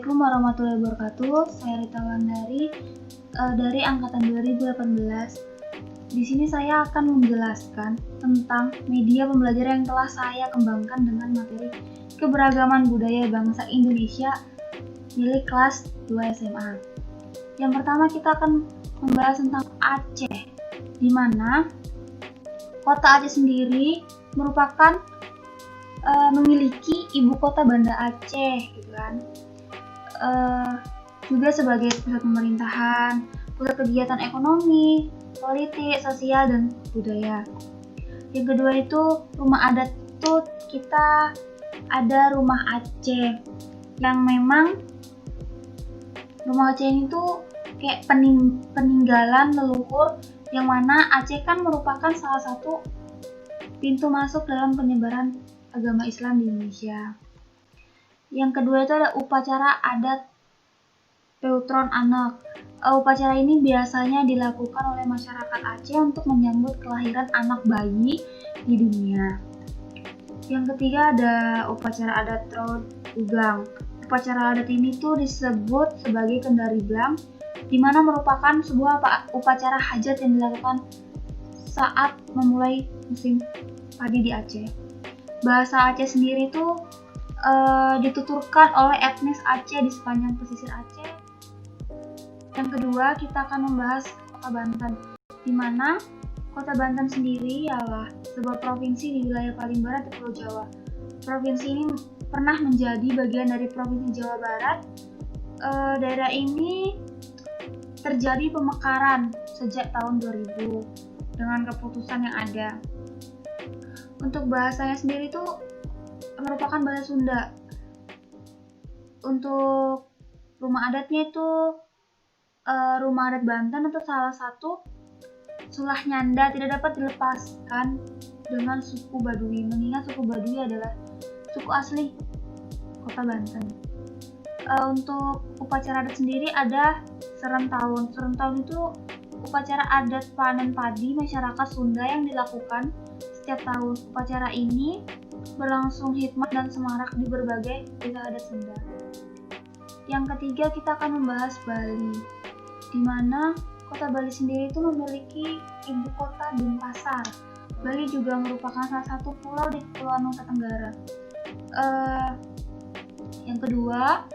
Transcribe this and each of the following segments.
Assalamualaikum warahmatullahi wabarakatuh. Saya Rita Wandari dari angkatan 2018. Di sini saya akan menjelaskan tentang media pembelajaran yang telah saya kembangkan dengan materi keberagaman budaya bangsa Indonesia milik kelas 2 SMA. Yang pertama kita akan membahas tentang Aceh, di mana kota Aceh sendiri merupakan memiliki ibu kota Banda Aceh, gitu kan. Juga sebagai pusat pemerintahan, pusat kegiatan ekonomi, politik, sosial, dan budaya. Yang kedua itu rumah adat itu kita ada rumah Aceh, yang memang rumah Aceh ini tuh kayak peninggalan leluhur, yang mana Aceh kan merupakan salah satu pintu masuk dalam penyebaran agama Islam di Indonesia. Yang kedua itu ada upacara adat Peutron Anak. Upacara ini biasanya dilakukan oleh masyarakat Aceh untuk menyambut kelahiran anak bayi di dunia. Yang ketiga ada upacara adat Traut Ugang. Upacara adat ini tuh disebut sebagai Kendari Blang, di mana merupakan sebuah upacara hajat yang dilakukan saat memulai musim padi di Aceh. Bahasa Aceh sendiri tuh dituturkan oleh etnis Aceh di sepanjang pesisir Aceh. Yang kedua kita akan membahas Kota Banten, di mana Kota Banten sendiri ialah sebuah provinsi di wilayah paling barat di Pulau Jawa. Provinsi ini pernah menjadi bagian dari Provinsi Jawa Barat. Daerah ini terjadi pemekaran sejak tahun 2000 dengan keputusan yang ada. Untuk bahasanya sendiri itu merupakan bahasa Sunda. Untuk rumah adatnya itu rumah adat Banten itu salah satu sulah nyanda tidak dapat dilepaskan dengan suku Baduy, mengingat suku Baduy adalah suku asli Kota Banten. Untuk upacara adat sendiri ada Serentahun. Serentahun itu upacara adat panen padi masyarakat Sunda yang dilakukan setiap tahun. Upacara ini berlangsung hikmat dan semarak di berbagai desa adat Sunda. Yang ketiga kita akan membahas Bali, di mana kota Bali sendiri itu memiliki ibu kota Denpasar. Bali juga merupakan salah satu pulau di Kepulauan Nusa Tenggara. Yang kedua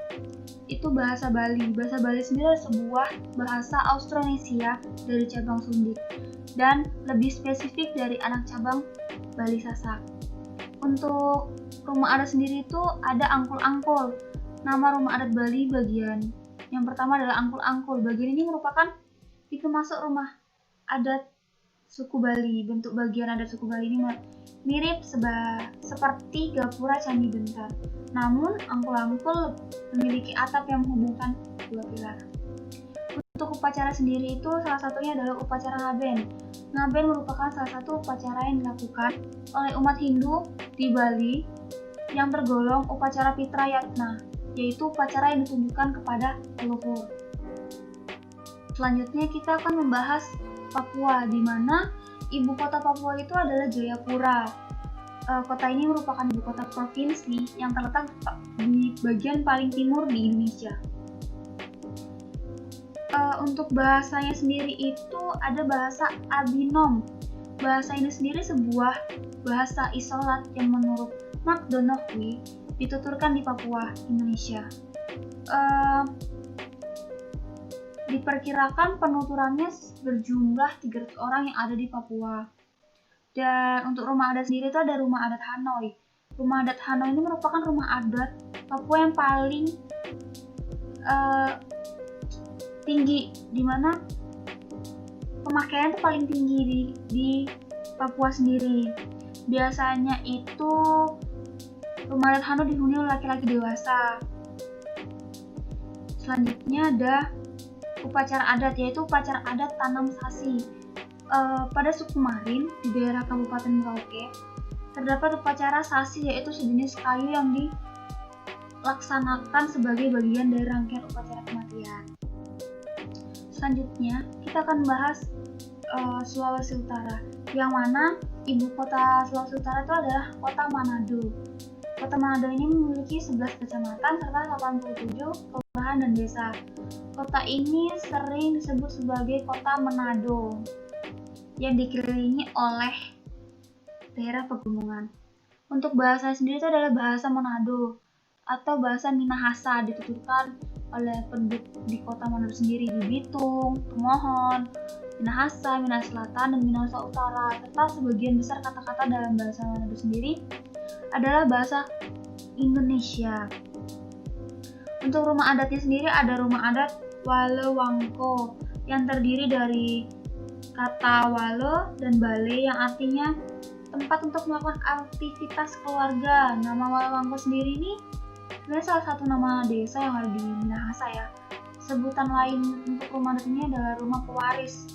itu bahasa Bali. Bahasa Bali sendiri adalah sebuah bahasa Austronesia dari cabang Sundik dan lebih spesifik dari anak cabang Bali Sasak. Untuk rumah adat sendiri itu ada angkul-angkul. Nama rumah adat Bali bagian yang pertama adalah angkul-angkul. Bagian ini merupakan pintu masuk rumah adat suku Bali. Bentuk bagian adat suku Bali ini mirip seperti gapura Candi Bentar. Namun angkul-angkul memiliki atap yang menghubungkan dua pilar. Untuk upacara sendiri itu salah satunya adalah upacara Ngaben. Ngaben merupakan salah satu upacara yang dilakukan oleh umat Hindu di Bali yang tergolong upacara Pitrayatna, yaitu upacara yang ditunjukkan kepada leluhur. Selanjutnya kita akan membahas Papua, di mana ibu kota Papua itu adalah Jayapura. Kota ini merupakan ibu kota provinsi yang terletak di bagian paling timur di Indonesia. Untuk bahasanya sendiri itu ada bahasa Abinom. Bahasa ini sendiri sebuah bahasa isolat yang menurut Mark Donohue dituturkan di Papua, Indonesia. Diperkirakan penuturannya berjumlah 300 orang yang ada di Papua. Dan untuk rumah adat sendiri itu ada rumah adat Hanoi. Rumah adat Hanoi ini merupakan rumah adat Papua yang paling tinggi, di mana pemakaian itu paling tinggi di Papua sendiri. Biasanya itu rumah adat Hanoi dihuni oleh laki-laki dewasa. Selanjutnya ada upacara adat, yaitu upacara adat Tanam Sasi. Pada suku Marin di daerah Kabupaten Merauke terdapat upacara sasi, yaitu sejenis kayu yang dilaksanakan sebagai bagian dari rangkaian upacara kematian. Selanjutnya kita akan membahas Sulawesi Utara, yang mana ibu kota Sulawesi Utara itu adalah kota Manado. Kota Manado ini memiliki 11 kecamatan serta 87 kelurahan dan desa. Kota ini sering disebut sebagai Kota Manado yang dikelilingi oleh daerah pegunungan. Untuk bahasa sendiri itu adalah bahasa Manado atau bahasa Minahasa, dituturkan oleh penduduk di kota Manado sendiri di Bitung, Tumohon, Minahasa, Minahasa Selatan, dan Minahasa Utara, serta sebagian besar kata-kata dalam bahasa Manado sendiri adalah bahasa Indonesia. Untuk rumah adatnya sendiri ada rumah adat Wale Wangko yang terdiri dari kata wale dan bale yang artinya tempat untuk melakukan aktivitas keluarga. Nama Wale Wangko sendiri ini sebenarnya salah satu nama desa yang ada di Minahasa ya. Sebutan lain untuk rumah adat ini adalah rumah pewaris.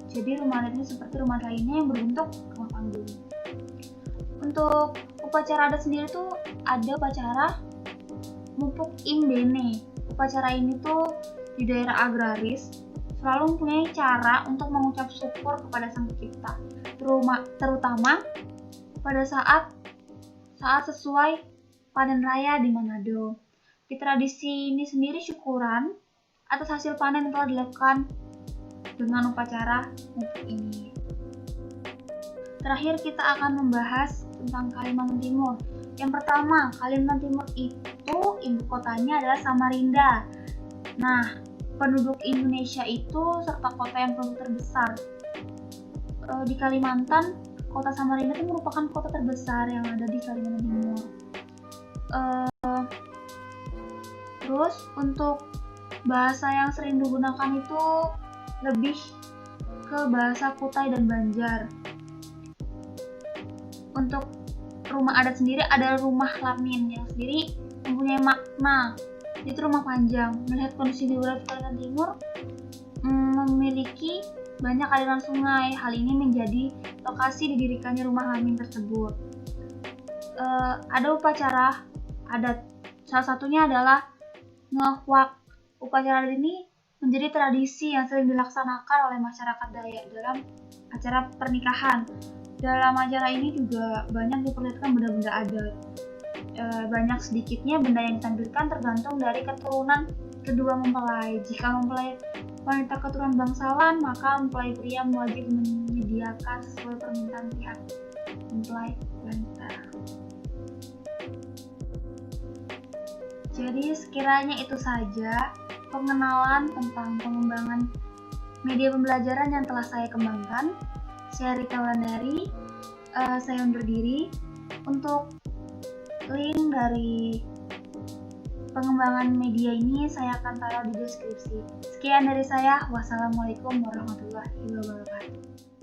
Jadi rumah adat ini seperti rumah lainnya yang berbentuk rumah panggung. Untuk upacara adat sendiri tuh ada upacara Mupuk Indene. Upacara ini tuh di daerah agraris selalu mempunyai cara untuk mengucap syukur kepada Sang Pencipta, terutama pada saat sesuai panen raya di Manado. Di tradisi ini sendiri syukuran atas hasil panen yang telah dilakukan dengan upacara Mupuk ini. Terakhir kita akan membahas tentang Kalimantan Timur. Yang pertama, Kalimantan Timur itu ibu kotanya adalah Samarinda. Nah, penduduk Indonesia itu serta kota yang kedua terbesar. Di Kalimantan, kota Samarinda itu merupakan kota terbesar yang ada di Kalimantan Timur. Terus untuk bahasa yang sering digunakan itu lebih ke bahasa Kutai dan Banjar. Untuk rumah adat sendiri ada rumah Lamin yang sendiri mempunyai makna, itu rumah panjang. Melihat kondisi geografi Kalimantan Timur memiliki banyak aliran sungai, hal ini menjadi lokasi didirikannya rumah Lamin tersebut. Ada upacara adat, salah satunya adalah Ngehwak. Upacara adat ini menjadi tradisi yang sering dilaksanakan oleh masyarakat Dayak dalam acara pernikahan. Dalam acara ini juga banyak diperlihatkan benda-benda adat. Banyak sedikitnya benda yang ditampilkan tergantung dari keturunan kedua mempelai. Jika mempelai wanita keturunan bangsawan, maka mempelai pria wajib menyediakan sesuai permintaan pihak mempelai wanita. Jadi sekiranya itu saja pengenalan tentang pengembangan media pembelajaran yang telah saya kembangkan. Saya Rita Wulandari, saya undur diri. Untuk link dari pengembangan media ini saya akan taruh di deskripsi. Sekian dari saya, wassalamualaikum warahmatullahi wabarakatuh.